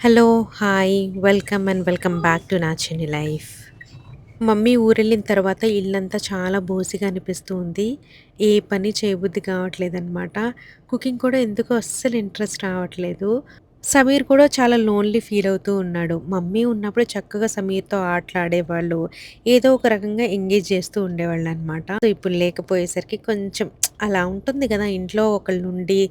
Hello, hi, welcome back to నాచుని life. Mummy ఊరెళ్ళిన తర్వాత ఇల్లంతా చాలా బోసిగా అనిపిస్తూ ఉంది. ఏ పని చేయబుద్ధి కావట్లేదనమాట. కుకింగ్ కూడా ఎందుకో అస్సలు ఇంట్రెస్ట్ రావట్లేదు. సమీర్ కూడా చాలా లోన్లీ ఫీల్ అవుతూ ఉన్నాడు. మమ్మీ ఉన్నప్పుడు చక్కగా సమీర్‌తో ఆటలాడేవాళ్ళు. ఏదో ఒక రకంగా ఎంగేజ్ చేస్తూ ఉండేవాళ్ళనమాట. సో, ఇప్పుడు లేకపోయేసరికి కొంచెం అలా ఉంటుంది గదా! ఇంట్లో ఒకళ్ళుండి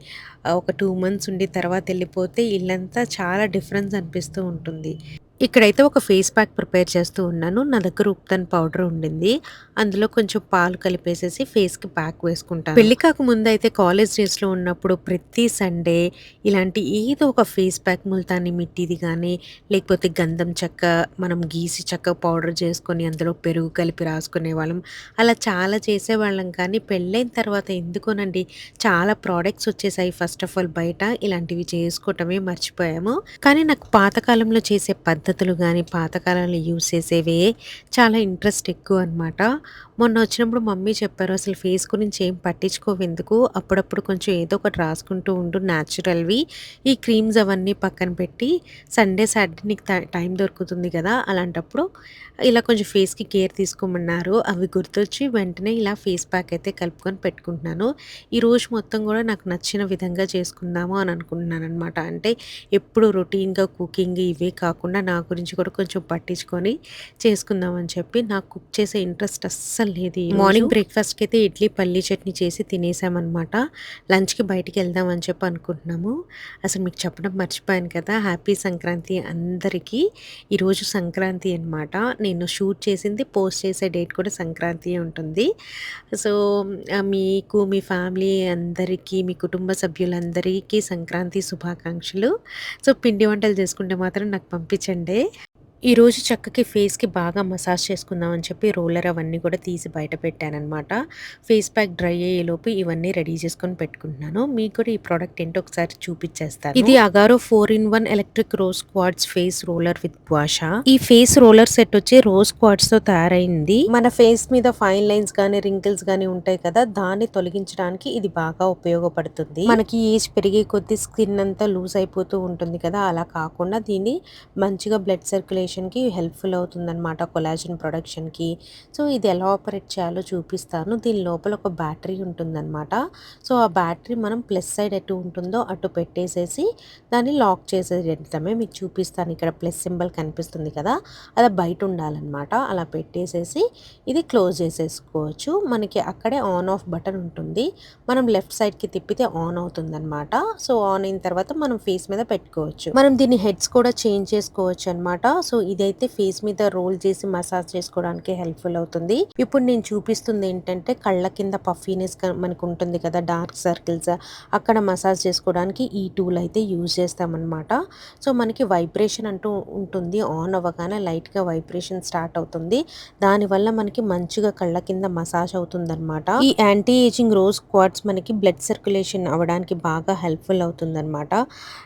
ఒక 2 మంత్స్ ఉండి తర్వాత ఎళ్ళిపోతే ఇల్లంతా చాలా డిఫరెన్స్ అనిపిస్తూ ఉంటుంది. ఇక్కడైతే ఒక ఫేస్ ప్యాక్ ప్రిపేర్ చేస్తూ ఉన్నాను. నా దగ్గర ఉప్తన్ పౌడర్ ఉండింది. అందులో కొంచెం పాలు కలిపేసేసి ఫేస్‌కి ప్యాక్ వేసుకుంటాను. పెళ్లి కాకముందయితే కాలేజ్ డేస్‌లో ఉన్నప్పుడు ప్రతి సండే ఇలాంటి ఏదో ఒక ఫేస్ ప్యాక్ ముల్తానీ మిట్టిది గానీ, లేకపోతే గంధం చెక్క మనం గీసి చక్కగా పౌడర్ చేసుకొని అందులో పెరుగు కలిపి రాసుకునేవాళ్ళం. అలా చాలా చేసేవాళ్ళం కానీ పెళ్ళైన తర్వాత ఎందుకోనండి చాలా ప్రొడక్ట్స్ వచ్చేసాయి ఫస్ట్ ఆఫ్ ఆల్ బయట. ఇలాంటివి చేసుకోవటమే మర్చిపోయాము. కానీ నాకు పాతకాలంలో చేసే పద్ధతులు గానీ, పాతకాలంలో యూజ్ చేసేవే చాలా ఇంట్రెస్ట్ ఎక్కువనమాట. మొన్న వచ్చినప్పుడు మమ్మీ చెప్పారు, "అసలు ఫేస్ గురించి ఏం పట్టించుకోవెందుకు? అప్పుడప్పుడు కొంచెం ఏదో ఒకటి రాసుకుంటూ ఉండు న్యాచురల్‌వి. ఈ క్రీమ్స్ అవన్నీ పక్కన పెట్టి సండే, సాటర్డే నీకు టైం దొరుకుతుంది కదా! అలాంటప్పుడు ఇలా కొంచెం ఫేస్‌కి కేర్ తీసుకోమన్నారు." అవి గుర్తొచ్చి వెంటనే ఇలా ఫేస్ ప్యాక్ అయితే కలుపుకొని పెట్టుకుంటున్నాను. ఈరోజు మొత్తం కూడా నాకు నచ్చిన విధంగా చేసుకుందాము అని అనుకుంటున్నాననమాట. అంటే ఎప్పుడు రొటీన్‌గా కుకింగ్ ఇవే కాకుండా నా గురించి కూడా కొంచెం పట్టించుకొని చేసుకుందామని చెప్పి నాకు కుక్ చేసే ఇంట్రెస్ట్ అస్సలు లేదు ఈరోజు. మార్నింగ్ బ్రేక్‌ఫాస్ట్‌కైతే ఇడ్లీ, పల్లీ చట్నీ చేసి తినేసామనమాట. లంచ్‌కి బయటికెళ్దామని చెప్పి అనుకుంటున్నాము. అసలు మీకు చెప్పడం మర్చిపోయాను కదా! హ్యాపీ సంక్రాంతి అందరికీ. ఈరోజు సంక్రాంతి అనమాట. నేను షూట్ చేసింది, పోస్ట్ చేసే డేట్ కూడా సంక్రాంతియే ఉంటుంది. సో, మీకు, మీ ఫ్యామిలీ అందరికీ, మీ కుటుంబ సభ్యులందరికీ సంక్రాంతి శుభాకాంక్షలు. సో, పిండి వంటలు చేసుకుంటే మాత్రం నాకు పంపించండే. ఈరోజు చక్కకి ఫేస్‌కి బాగా మసాజ్ చేసుకుందాం అని చెప్పి రోలర్ అవన్నీ కూడా తీసి బయట పెట్టాననమాట. ఫేస్ ప్యాక్ డ్రై అయ్యేలోపు ఇవన్నీ రెడీ చేసుకొని పెట్టుకుంటున్నాను. మీకు కూడా ఈ ప్రోడక్ట్ ఏంటో ఒకసారి చూపిచ్చేస్తాను. ఇది Agaro 4 in 1 electric rose quartz face roller with gua sha. ఈ ఫేస్ రోలర్ సెట్ వచ్చి రోజ్ క్వార్ట్జ్‌తో తయారైంది. మన ఫేస్ మీద ఫైన్ లైన్స్ గానీ, రింకిల్స్ గానీ ఉంటాయి కదా! దాన్ని తొలగించడానికి ఇది బాగా ఉపయోగపడుతుంది. మనకి ఏజ్ పెరిగే కొద్దీ స్కిన్ అంతా లూజ్ అయిపోతూ ఉంటుంది కదా! అలా కాకుండా దీన్ని మంచిగా బ్లడ్ సర్క్యులేషన్‌కి హెల్ప్‌ఫుల్ అవుతుందనమాట. కొలాజన్ ప్రొడక్షన్‌కి. సో, ఇది ఎలా ఆపరేట్ చేయాలో చూపిస్తాను. దీని లోపల ఒక బ్యాటరీ ఉంటుందనమాట. సో, ఆ బ్యాటరీ మనం ప్లస్ సైడ్ ఎటు ఉంటుందో అటు పెట్టేసేసి దాన్ని లాక్ చేసేయడమే. మీకు చూపిస్తాను. ఇక్కడ ప్లస్ సింబల్ కనిపిస్తుంది కదా! అది బయట ఉండాలనమాట. అలా పెట్టేసేసి ఇది క్లోజ్ చేసేసుకోవచ్చు. మనకి అక్కడే ఆన్ ఆఫ్ బటన్ ఉంటుంది. మనం లెఫ్ట్ సైడ్‌కి తిప్పితే ఆన్ అవుతుందనమాట. సో, ఆన్ అయిన తర్వాత మనం ఫేస్ మీద పెట్టుకోవచ్చు. మనం దీన్ని హెడ్స్ కూడా చేంజ్ చేసుకోవచ్చనమాట. సో, ఇదైతే ఫేస్ మీద రోల్ చేసి మసాజ్ చేసుకోవడానికి హెల్ప్‌ఫుల్ అవుతుంది. ఇప్పుడు నేను చూపిస్తుంది ఏంటంటే కళ్ళ కింద పఫీనెస్ మనకుంటుంది కదా! డార్క్ సర్కిల్స్ అక్కడ మసాజ్ చేసుకోవడానికి ఈ టూల్ అయితే యూజ్ చేస్తామనమాట. సో, మనకి వైబ్రేషన్ అంటూ ఉంటుంది. ఆన్ అవ్వగానే లైట్‌గా వైబ్రేషన్ స్టార్ట్ అవుతుంది. దానివల్ల మనకి మంచిగా కళ్ళ కింద మసాజ్ అవుతుందనమాట. ఈ యాంటీ ఏజింగ్ రోజ్ క్వార్ట్జ్ మనకి బ్లడ్ సర్క్యులేషన్ అవ్వడానికి బాగా హెల్ప్‌ఫుల్ అవుతుందనమాట.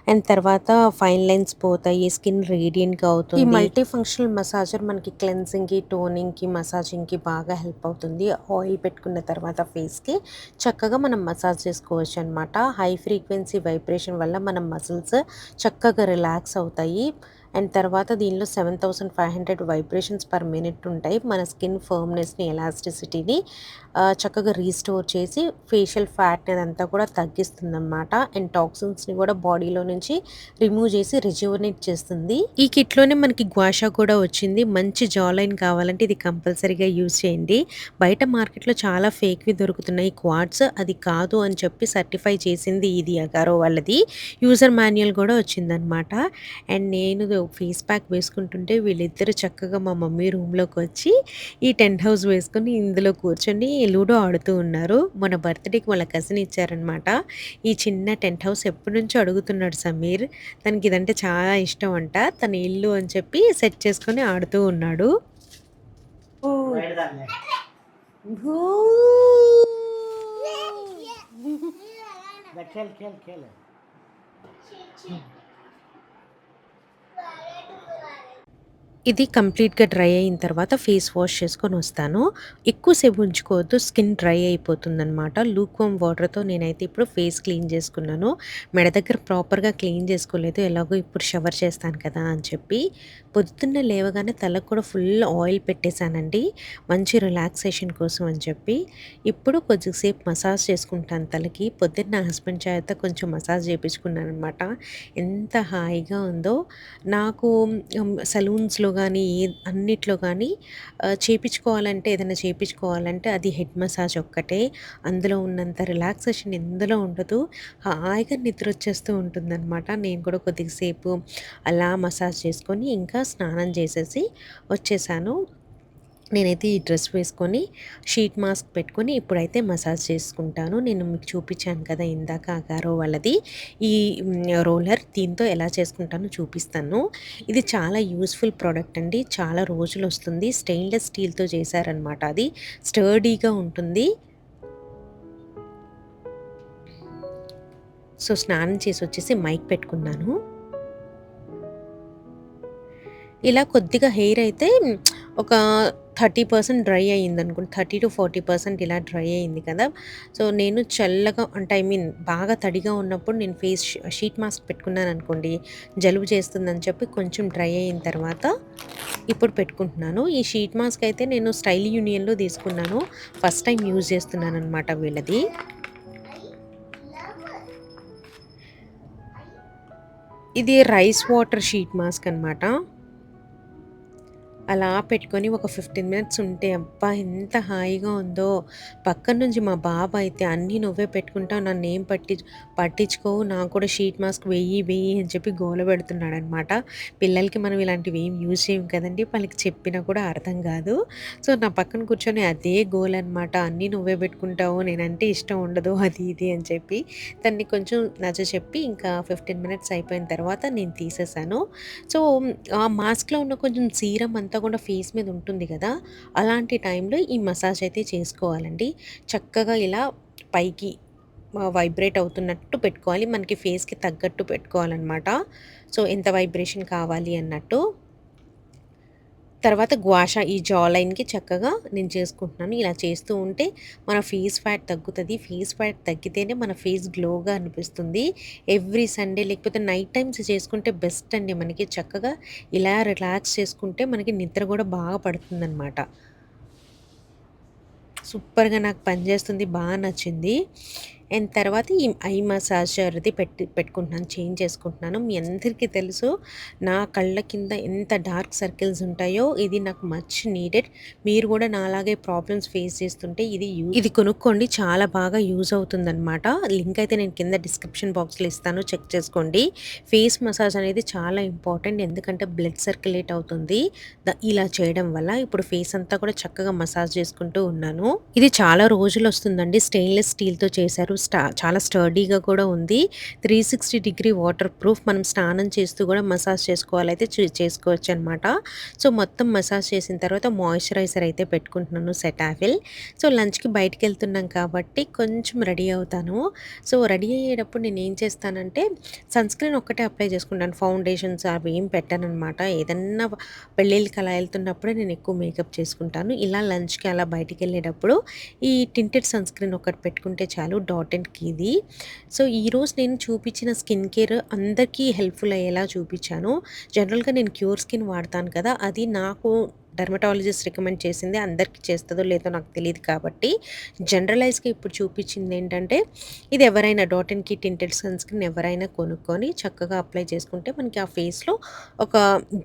అండ్ తర్వాత ఫైన్ లైన్స్ పోతాయి. స్కిన్ రేడియంట్‌గా అవుతుంది. ఈ మల్టీ ఫంక్షనల్ మసాజర్ మనకి క్లెన్సింగ్‌కి, టోనింగ్‌కి, మసాజింగ్‌కి బాగా హెల్ప్ అవుతుంది. ఆయిల్ పెట్టుకున్న తర్వాత ఫేస్‌కి చక్కగా మనం మసాజ్ చేసుకోవచ్చనమాట. హై ఫ్రీక్వెన్సీ వైబ్రేషన్ వల్ల మన మసిల్స్ చక్కగా రిలాక్స్ అవుతాయి. అండ్ తర్వాత దీనిలో 7500 వైబ్రేషన్స్ పర్ మినిట్ ఉంటాయి. మన స్కిన్ ఫర్మ్‌నెస్‌ని, ఎలాస్టిసిటీని చక్కగా రీస్టోర్ చేసి ఫేషియల్ ఫ్యాట్‌ని అదంతా కూడా తగ్గిస్తుందనమాట. అండ్ టాక్సిన్స్‌ని కూడా బాడీలో నుంచి రిమూవ్ చేసి రిజ్యువనేట్ చేస్తుంది. ఈ కిట్‌లోనే మనకి గుఆషా కూడా వచ్చింది. మంచి జా లైన్ కావాలంటే ఇది కంపల్సరీగా యూజ్ చేయండి. బయట మార్కెట్‌లో చాలా ఫేక్‌వి దొరుకుతున్నాయి క్వార్ట్స్. అది కాదు అని చెప్పి సర్టిఫై చేసింది ఇది అగారో వాళ్ళది. యూజర్ మాన్యుయల్ కూడా వచ్చిందనమాట. అండ్ నేను ఫేస్ ప్యాక్ వేసుకుంటుంటే వీళ్ళిద్దరూ చక్కగా మా మమ్మీ రూమ్‌లోకొచ్చి ఈ టెంట్ హౌస్ వేసుకొని ఇందులో కూర్చొని లూడో ఆడుతూ ఉన్నారు. మొన్న బర్త్‌డేకి వాళ్ళ కజిన్ ఇచ్చారనమాట. ఈ చిన్న టెంట్ హౌస్ ఎప్పటినుంచో అడుగుతున్నాడు సమీర్. తనకి ఇదంటే చాలా ఇష్టం అంట. తన ఇల్లు అని చెప్పి సెట్ చేసుకొని ఆడుతూ ఉన్నాడు. खेल खेल खेल ఇది కంప్లీట్‌గా డ్రై అయిన తర్వాత ఫేస్ వాష్ చేసుకొనొస్తాను. ఎక్కువసేపు ఉంచుకోవద్దు. స్కిన్ డ్రై అయిపోతుందనమాట. లూక్ వార్మ్ వాటర్‌తో నేనైతే ఇప్పుడు ఫేస్ క్లీన్ చేసుకున్నాను. మెడ దగ్గర ప్రాపర్‌గా క్లీన్ చేసుకోలేదు. ఎలాగో ఇప్పుడు షవర్ చేస్తాను కదా అని చెప్పి. పొద్దున్నే లేవగానే తలకు కూడా ఫుల్ ఆయిల్ పెట్టేశానండి. మంచి రిలాక్సేషన్ కోసం అని చెప్పి. ఇప్పుడు కొద్దిసేపు మసాజ్ చేసుకుంటాను తలకి. పొద్దున్న నా హస్బెండ్ చేత కొంచెం మసాజ్ చేపించుకున్నాననమాట. ఎంత హాయిగా ఉందో. నాకు సలూన్స్‌లో గానీ, అన్నిట్లో గానీ చేపిచ్చుకోవాలంటే ఏదైనా చేపిచ్చుకోవాలంటే అది హెడ్ మసాజ్ ఒక్కటే. అందులో ఉన్నంత రిలాక్సేషన్ ఎందులో ఉండదు. హాయిగా నిద్రొచ్చేస్తూ ఉంటుందనమాట. నేను కూడా కొద్దిగా సేపు అలా మసాజ్ చేసుకొని, ఇంకా స్నానం చేసేసి వచ్చేసాను. నేనైతే ఈ డ్రెస్ వేసుకొని, షీట్ మాస్క్ పెట్టుకొని ఇప్పుడైతే మసాజ్ చేసుకుంటాను. నేను మీకు చూపించాను కదా ఇందాక గారో వాళ్ళది. ఈ రోలర్ దీంతో ఎలా చేసుకుంటానో చూపిస్తాను. ఇది చాలా యూజ్‌ఫుల్ ప్రొడక్ట్ అండి. చాలా రోజులొస్తుంది. స్టెయిన్‌లెస్ స్టీల్‌తో చేశారనమాట అది. స్టర్డీగా ఉంటుంది. సో, స్నానం చేసొచ్చేసి మైక్ పెట్టుకున్నాను. ఇలా కొద్దిగా హెయిర్ అయితే ఒక 30% డ్రై అయిందనుకోండి. 30-40% ఇలా డ్రై అయింది కదా! సో, నేను చల్లగా అంటే బాగా తడిగా ఉన్నప్పుడు నేను ఫేస్ షీట్ మాస్క్ పెట్టుకున్నాననుకోండి, జలుబు చేస్తుందని చెప్పి కొంచెం డ్రై అయిన తర్వాత ఇప్పుడు పెట్టుకుంటున్నాను. ఈ షీట్ మాస్క్ అయితే నేను స్టైల్ యూనియన్‌లో తీసుకున్నాను. ఫస్ట్ టైమ్ యూజ్ చేస్తున్నాననమాట వీళ్ళది. ఇది రైస్ వాటర్ షీట్ మాస్క్ అనమాట. అలా పెట్టుకొని ఒక 15 మినిట్స్ ఉంటే అబ్బా! ఎంత హాయిగా ఉందో. పక్కన నుంచి మా బాబు అయితే "అన్నీ నువ్వే పెట్టుకుంటావు. నన్నేం పట్టించుకోవు. నాకు కూడా షీట్ మాస్క్ వెయ్యి, వెయ్యి" అని చెప్పి గోల పెడుతున్నాడనమాట. పిల్లలకి మనం ఇలాంటివి ఏమి యూజ్ చేయం కదండీ! వాళ్ళకి చెప్పినా కూడా అర్థం కాదు. సో, నా పక్కన కూర్చొని అదే గోలనమాట. "అన్నీ నువ్వే పెట్టుకుంటావు. నేనంటే ఇష్టం ఉండదు." అది ఇది అని చెప్పి తనని కొంచెం నచ్చచెప్పి ఇంకా 15 మినిట్స్ అయిపోయిన తర్వాత నేను తీసేసాను. సో, ఆ మాస్క్‌లో ఉన్న కొంచెం సీరమ్ అంతా కూడా ఫేస్ మీద ఉంటుంది గదా! అలాంటి టైంలో ఈ మసాజ్ అయితే చేసుకోవాలండి. చక్కగా ఇలా పైకి వైబ్రేట్ అవుతున్నట్టు పెట్టుకోవాలి. మనకి ఫేస్‌కి తగ్గట్టు పెట్టుకోవాలనమాట. సో, ఎంత వైబ్రేషన్ కావాలి అన్నట్టు. తర్వాత గ్వాషా ఈ జా లైన్‌కి చక్కగా నేను చేసుకుంటున్నాను. ఇలా చేస్తూ ఉంటే మన ఫేస్ ఫ్యాట్ తగ్గుతది. ఫేస్ ఫ్యాట్ తగ్గితేనే మన ఫేస్ గ్లోగా అనిపిస్తుంది. ఎవ్రీ సండే లేకపోతే నైట్ టైమ్స్ చేసుకుంటే బెస్ట్ అండి మనకి. చక్కగా ఇలా రిలాక్స్ చేసుకుంటే మనకి నిద్ర గూడా బాగా పడుతుందనమాట. సూపర్‌గా నాకు పనిచేస్తుంది. నచ్చింది. అండ్ తర్వాత ఈ ఐ మసాజర్‌ది పెట్టుకుంటున్నాను. చేంజ్ చేసుకుంటున్నాను. మీ అందరికీ తెలుసు నా కళ్ళ కింద ఎంత డార్క్ సర్కిల్స్ ఉంటాయో ఇది నాకు మచ్ నీడెడ్. మీరు కూడా నాలాగే ప్రాబ్లమ్స్ ఫేస్ చేస్తుంటే ఇది కొనుక్కోండి. చాలా బాగా యూజ్ అవుతుందనమాట. లింక్ అయితే నేను కింద డిస్క్రిప్షన్ బాక్స్‌లో ఇస్తాను. చెక్ చేసుకోండి. ఫేస్ మసాజ్ అనేది చాలా ఇంపార్టెంట్. ఎందుకంటే బ్లడ్ సర్క్యులేట్ అవుతుంది. ఇలా చేయడం వల్ల ఇప్పుడు ఫేస్ అంతా కూడా చక్కగా మసాజ్ చేసుకుంటూ ఉన్నాను. ఇది చాలా రోజులొస్తుందండి. స్టెయిన్‌లెస్ స్టీల్‌తో చేశారు. చాలా స్టర్డీగా కూడా ఉంది. 360 డిగ్రీ వాటర్ ప్రూఫ్. మనం స్నానం చేస్తూ కూడా మసాజ్ చేసుకోవాలైతే చేసుకోవచ్చనమాట. సో, మొత్తం మసాజ్ చేసిన తర్వాత మాయిశ్చరైజర్ అయితే పెట్టుకుంటున్నాను సెటాఫిల్. సో, లంచ్‌కి బయటికెళ్తున్నాం కాబట్టి కొంచెం రెడీ అవుతాను. సో, రెడీ అయ్యేటప్పుడు నేనేం చేస్తానంటే సన్‌స్క్రీన్ ఒక్కటే అప్లై చేసుకుంటాను. ఫౌండేషన్స్ అవి ఏం పెట్టననమాట. ఏదన్నా పెళ్ళిళ్ళకి అలా ఎళ్తున్నప్పుడే నేను ఎక్కువ మేకప్ చేసుకుంటాను. ఇలా లంచ్‌కి అలా బయటికెళ్ళేటప్పుడు ఈ టింటెడ్ సన్‌స్క్రీన్ ఒకటి పెట్టుకుంటే చాలు. Dot and కీది. సో, ఈరోజు నేను చూపించిన స్కిన్ కేర్ అందరికీ హెల్ప్‌ఫుల్ అయ్యేలా చూపించాను. జనరల్‌గా నేను క్యూర్ స్కిన్ వాడతాను కదా! అది నాకు డెర్మటాలజిస్ట్ రికమెండ్ చేసింది. అందరికీ చేస్తదో లేదో నాకు తెలీదు కాబట్టి జనరలైజ్‌గా ఇప్పుడు చూపించిందేంటంటే ఇది ఎవరైనా Dot and Key tinted sunscreen ఎవరైనా కొనుక్కొని చక్కగా అప్లై చేసుకుంటే మనకి ఆ ఫేస్‌లో ఒక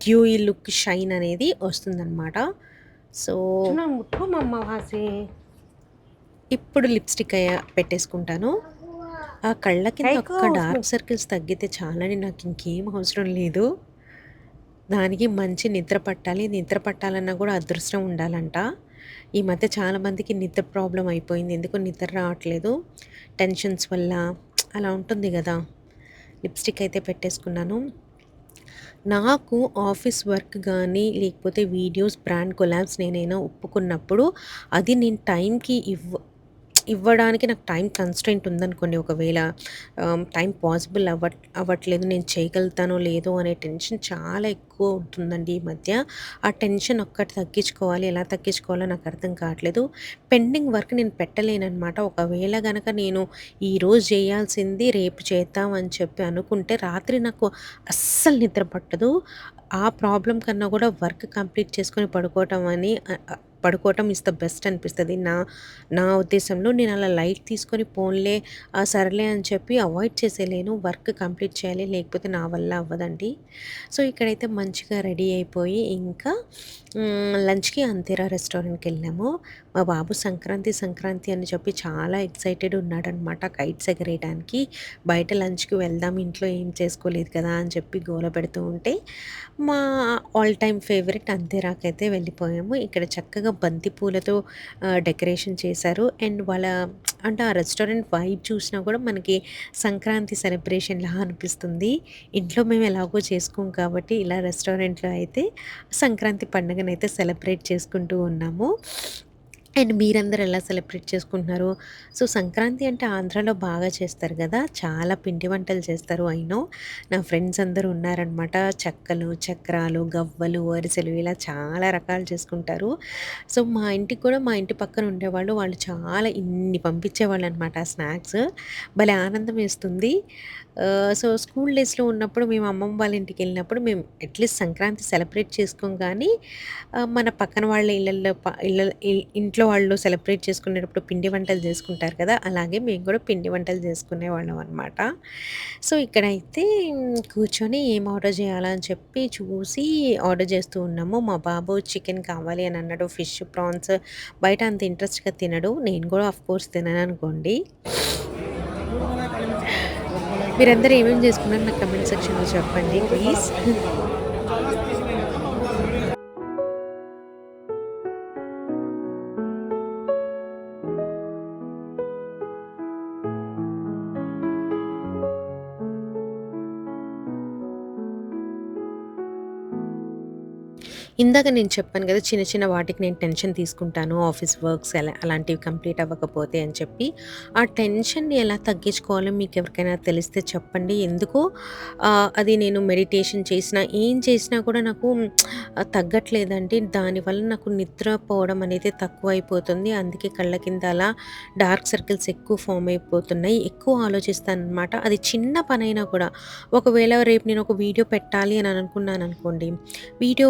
గ్యూయి లుక్, షైన్ అనేది వస్తుందనమాట. సో, ముట్టుకోమమ్మ వాసి. ఇప్పుడు లిప్‌స్టిక్ పెట్టేసుకుంటాను. ఆ కళ్ళ కింద ఒక్క డార్క్ సర్కిల్స్ తగ్గితే చాలండి. నాకింకేం అవసరం లేదు. దానికి మంచి నిద్ర పట్టాలి. నిద్ర పట్టాలన్నా కూడా అదృష్టం ఉండాలంట. ఈ మధ్య చాలామందికి నిద్ర ప్రాబ్లమ్ అయిపోయింది. ఎందుకో నిద్ర రావట్లేదు. టెన్షన్స్ వల్ల అలా ఉంటుంది గదా! లిప్‌స్టిక్ అయితే పెట్టేసుకున్నాను. నాకు ఆఫీస్ వర్క్ గానీ, లేకపోతే వీడియోస్, బ్రాండ్ కొలాబ్స్ నేనైనా ఒప్పుకున్నప్పుడు అది నేను టైంకి ఇవ్వడానికి నాకు టైం కన్‌స్ట్రెయింట్ ఉందనుకోండి ఒకవేళ టైం పాసిబుల్ అవ్వట్లేదు. నేను చేయగలుగుతానో లేదో అనే టెన్షన్ చాలా ఎక్కువ ఉంటుందండి ఈ మధ్య. ఆ టెన్షన్ ఒక్కటి తగ్గించుకోవాలి. ఎలా తగ్గించుకోవాలో నాకు అర్థం కావట్లేదు. పెండింగ్ వర్క్ నేను పెట్టలేననమాట. ఒకవేళ గనక నేను ఈరోజు చేయాల్సింది రేపు చేద్దాం అని చెప్పి అనుకుంటే రాత్రి నాకు అస్సలు నిద్ర పట్టదు. ఆ ప్రాబ్లమ్ కన్నా కూడా వర్క్ కంప్లీట్ చేసుకొని పడుకోవటం ఈస్ ద బెస్ట్ అనిపిస్తది. నా ఉద్దేశంలో నేను అలా లైట్ తీసుకొని పోన్లే సరేలే అని చెప్పి అవాయిడ్ చేసేయలేను. వర్క్ కంప్లీట్ చేయాలి. లేకపోతే నా వల్ల అవ్వదండి. సో, ఇక్కడైతే మంచిగా రెడీ అయిపోయి ఇంకా లంచ్‌కి అంతేరా రెస్టారెంట్‌కెళ్ళాము. మా బాబు సంక్రాంతి అని చెప్పి చాలా ఎక్సైటెడ్ ఉన్నాడనమాట కైట్స్ ఎగరేయడానికి. బయట లంచ్‌కి వెళ్దాం ఇంట్లో ఏం చేసుకోలేదు కదా అని చెప్పి గోల పెడుతూ ఉంటే, మా ఆల్ టైమ్ ఫేవరెట్ అంతేరాకైతే వెళ్ళిపోయాము. ఇక్కడ చక్కగా బంతి పూలతో డెకరేషన్ చేశారు. అండ్ అంటే ఆ రెస్టారెంట్ వైబ్ చూసినా కూడా మనకి సంక్రాంతి సెలబ్రేషన్‌లా అనిపిస్తుంది. ఇంట్లో మేము ఎలాగో చేసుకోం కాబట్టి ఇలా రెస్టారెంట్‌లో అయితే సంక్రాంతి పండుగనైతే సెలబ్రేట్ చేసుకుంటూ ఉన్నాము. అండ్ మీరందరూ ఎలా సెలబ్రేట్ చేసుకుంటున్నారు? సో, సంక్రాంతి అంటే ఆంధ్రాలో బాగా చేస్తారు గదా! చాలా పిండి వంటలు చేస్తారు ఐ నో. నా ఫ్రెండ్స్ అందరూ ఉన్నారనమాట. చెక్కలు, చక్రాలు, గవ్వలు, అరిసెలు ఇలా చాలా రకాలు చేసుకుంటారు. సో, మా ఇంటికి కూడా మా ఇంటి పక్కన ఉండేవాళ్ళు. వాళ్ళు చాలా ఇన్ని పంపించేవాళ్ళనమాట ఆ స్నాక్స్. భలే ఆనందమేస్తుంది. సో, స్కూల్ డేస్‌లో ఉన్నప్పుడు మేము అమ్మమ్మ వాళ్ళ ఇంటికెళ్ళినప్పుడు మేము అట్‌లీస్ట్ సంక్రాంతి సెలబ్రేట్ చేసుకోం గానీ, మన పక్కన వాళ్ళ ఇళ్ళల్లో ఇంట్లో వాళ్ళు సెలబ్రేట్ చేసుకునేటప్పుడు పిండి వంటలు చేసుకుంటారు కదా! అలాగే మేము కూడా పిండి వంటలు చేసుకునేవాళ్ళం అనమాట. సో, ఇక్కడైతే కూర్చొని ఏం ఆర్డర్ చేయాలా అని చెప్పి చూసి ఆర్డర్ చేస్తూ ఉన్నాము. మా బాబు చికెన్ కావాలి అని అన్నాడు. ఫిష్, ప్రాన్స్ బయట అంత ఇంట్రెస్ట్‌గా తినడు. నేను కూడా ఆఫ్‌కోర్స్ తినననుకోండి. మీరందరూ ఏమేమి చేసుకున్నారో నాకు కమెంట్ సెక్షన్‌లో చెప్పండి ప్లీజ్. ఇందాక నేను చెప్పాను గదా! చిన్న చిన్న వాటికి నేను టెన్షన్ తీసుకుంటాను. ఆఫీస్ వర్క్స్ అలాంటివి కంప్లీట్ అవ్వకపోతే అని చెప్పి. ఆ టెన్షన్‌ని ఎలా తగ్గించుకోవాలో మీకెవరికైనా తెలిస్తే చెప్పండి. ఎందుకో అది నేను మెడిటేషన్ చేసినా, ఏం చేసినా కూడా నాకు తగ్గట్లేదండి. దానివల్ల నాకు నిద్రపోవడం అనేది తక్కువైపోతుంది. అందుకే కళ్ళ కింద అలా డార్క్ సర్కిల్స్ ఎక్కువ ఫార్మ్ అయిపోతున్నాయి. ఎక్కువ ఆలోచిస్తాననమాట. అది చిన్న పనైనా కూడా. ఒకవేళ రేపు నేను ఒక వీడియో పెట్టాలి అని అనుకున్నాననుకోండి. వీడియో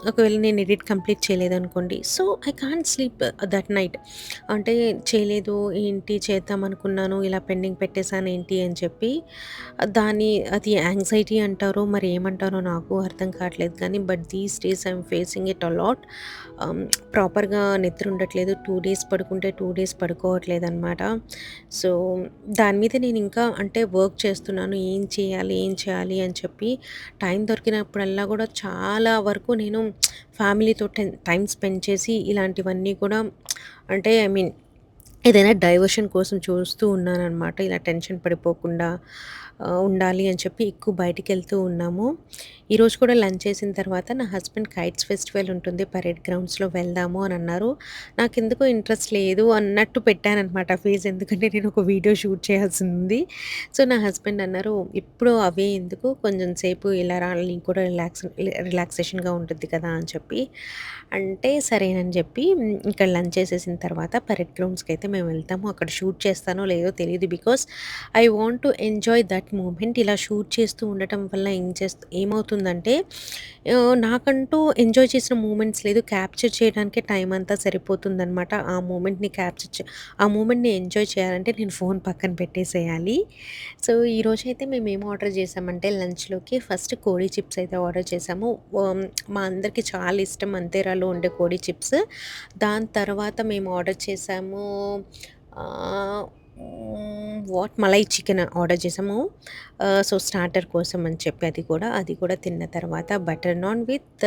ఒకవేళ నేను ఎడిట్ కంప్లీట్ చేయలేదనుకోండి. So, I can't sleep that night. అంటే చేయలేదు ఏంటి చేద్దామనుకున్నాను ఇలా పెండింగ్ పెట్టేసాను ఏంటి అని చెప్పి అది యాంగ్జైటీ అంటారో మరి ఏమంటారో నాకు అర్థం కావట్లేదు కానీ these days I'm facing it a lot. ప్రాపర్‌గా నిద్ర ఉండట్లేదు. 2 డేస్ పడుకుంటే 2 డేస్ పడుకోవట్లేదనమాట. సో, దాని మీద నేను ఇంకా అంటే వర్క్ చేస్తున్నాను. ఏం చేయాలి అని చెప్పి టైం దొరికినప్పుడల్లా కూడా చాలా వరకు నేను ఫ్యామిలీతో టైం స్పెండ్ చేసి ఇలాంటివన్నీ కూడా అంటే ఐ మీన్ ఏదైనా డైవర్షన్ కోసం చూస్తూ ఉన్నాననమాట. ఇలా టెన్షన్ పడిపోకుండా ఉండాలి అని చెప్పి ఎక్కువ బయటికెళ్తూ ఉన్నాము. ఈరోజు కూడా లంచ్ చేసిన తర్వాత నా హస్బెండ్ కైట్స్ ఫెస్టివల్ ఉంటుంది పరేడ్ గ్రౌండ్స్‌లో వెళ్దాము అని అన్నారు. నాకెందుకో ఇంట్రెస్ట్ లేదు అన్నట్టు పెట్టాననమాట ఫేస్. ఎందుకంటే నేను ఒక వీడియో షూట్ చేయాల్సింది. సో, నా హస్బెండ్ అన్నారు, "ఇప్పుడు అవే ఎందుకు కొంచెం సేపు ఇలా రా నీకు కూడా రిలాక్సేషన్‌గా ఉంటుంది కదా!" అని చెప్పి అంటే సరేనని చెప్పి ఇక్కడ లంచ్ చేసేసిన తర్వాత పరేడ్ గ్రౌండ్స్‌కైతే మేము వెళ్తాము. అక్కడ షూట్ చేస్తానో లేదో తెలీదు. Because I want to enjoy that moment. ఇలా షూట్ చేస్తూ ఉండటం వల్ల ఏమవుతుందంటే నాకంటూ ఎంజాయ్ చేసిన మూమెంట్స్ లేదు. క్యాప్చర్ చేయడానికే టైం అంతా సరిపోతుందనమాట. ఆ మూమెంట్‌ని ఎంజాయ్ చేయాలంటే నేను ఫోన్ పక్కన పెట్టేసేయాలి. సో, ఈరోజైతే మేమేం ఆర్డర్ చేసామంటే లంచ్‌లోకి ఫస్ట్ కోడి చిప్స్ అయితే ఆర్డర్ చేసాము. మా అందరికీ చాలా ఇష్టం అంతేరాలో ఉండే కోడి చిప్స్. దాని తర్వాత మేము ఆర్డర్ చేసాము ఆహ్, మలై చికెన్ ఆర్డర్ చేసాము. సో, స్టార్టర్ కోసం అని చెప్పి అది కూడా తిన్న తర్వాత butter non with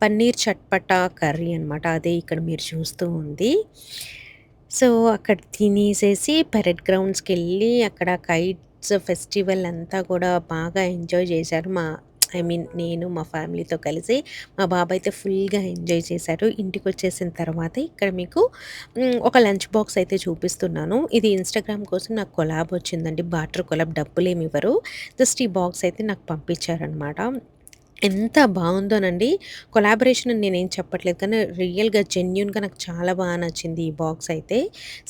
paneer chatpata curry అనమాట. అదే ఇక్కడ మీరు చూస్తూ ఉంది. సో, అక్కడ తినేసేసి పరేడ్ గ్రౌండ్స్‌కెళ్ళి అక్కడ కైట్స్ ఫెస్టివల్ అంతా కూడా బాగా ఎంజాయ్ చేశారు. ఐ మీన్ నేను మా ఫ్యామిలీతో కలిసి మా బాబు అయితే ఫుల్‌గా ఎంజాయ్ చేశారు. ఇంటికొచ్చేసిన తర్వాత ఇక్కడ మీకు ఒక లంచ్ బాక్స్ అయితే చూపిస్తున్నాను. ఇది ఇన్‌స్టాగ్రామ్ కోసం నాకు కొలాబ్ వచ్చిందండి. బార్టర్ కొలాబ్ డబ్బులేమి ఇవ్వరు. జస్ట్ ఈ బాక్స్ అయితే నాకు పంపించారనమాట. ఎంత బావుందోనండి. కొలాబరేషన్ అని నేనేం చెప్పట్లేదు. కానీ రియల్‌గా జెన్యూన్‌గా నాకు చాలా నచ్చింది ఈ బాక్స్ అయితే.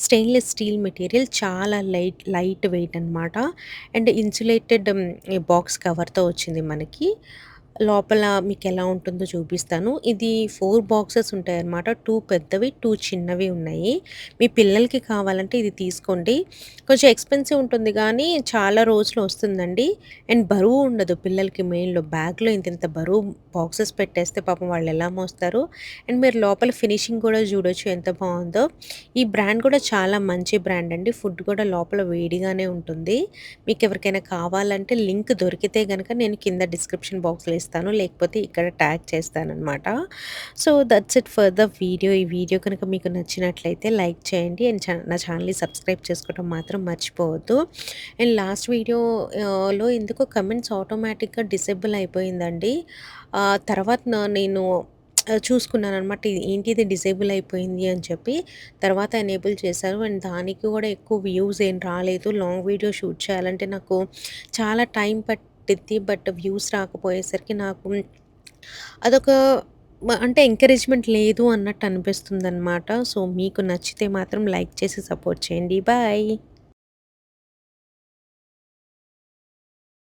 స్టెయిన్‌లెస్ స్టీల్ మెటీరియల్ చాలా లైట్ వెయిట్ అనమాట. అండ్ ఇన్సులేటెడ్ ఈ బాక్స్ కవర్‌తో వచ్చింది మనకి. లోపల మీకెలా ఉంటుందో చూపిస్తాను. ఇది 4 బాక్సెస్ ఉంటాయన్నమాట. 2 పెద్దవి, 2 చిన్నవి ఉన్నాయి. మీ పిల్లలకి కావాలంటే ఇది తీసుకోండి. కొంచెం ఎక్స్‌పెన్సివ్ ఉంటుంది గానీ, చాలా రోజులు వస్తుందండి. అండ్ బరువు ఉండదు పిల్లలకి మెయిన్‌లో. బ్యాగ్‌లో ఇంతింత బరువు బాక్సెస్ పెట్టేస్తే పాపం వాళ్ళెలా మోస్తారు? అండ్ మీరు లోపల ఫినిషింగ్ కూడా చూడొచ్చు ఎంత బావుందో. ఈ బ్రాండ్ కూడా చాలా మంచి బ్రాండ్ అండి. ఫుడ్ కూడా లోపల వేడిగానే ఉంటుంది. మీకెవరికైనా కావాలంటే లింక్ దొరికితే గనక నేను కింద డిస్క్రిప్షన్ బాక్స్‌లో ఇస్తాను. లేకపోతే ఇక్కడ ట్యాగ్ చేస్తాననమాట. So, that's it for the video. ఈ వీడియో కనుక మీకు నచ్చినట్లయితే లైక్ చేయండి. అండ్ నా ఛానల్‌ని సబ్స్క్రైబ్ చేసుకోవడం మాత్రం మర్చిపోవద్దు. అండ్ లాస్ట్ వీడియో లో ఎందుకో కమెంట్స్ ఆటోమేటిక్‌గా డిసేబుల్ అయిపోయిందండి. తర్వాత నేను చూసుకున్నాననమాట. ఏంటిది డిసేబుల్ అయిపోయింది అని చెప్పి. తర్వాత ఎనేబుల్ చేశారు. అండ్ దానికి కూడా ఎక్కువ వ్యూస్ ఏం రాలేదు. లాంగ్ వీడియో షూట్ చేయాలంటే నాకు చాలా టైం పట్టిద్ది. బట్ వ్యూస్ రాకపోయేసరికి నాకు అదొక అంటే ఎంకరేజ్‌మెంట్ లేదు అన్నట్టు అనిపిస్తుందనమాట. సో, మీకు నచ్చితే మాత్రం లైక్ చేసి సపోర్ట్ చేయండి. బాయ్.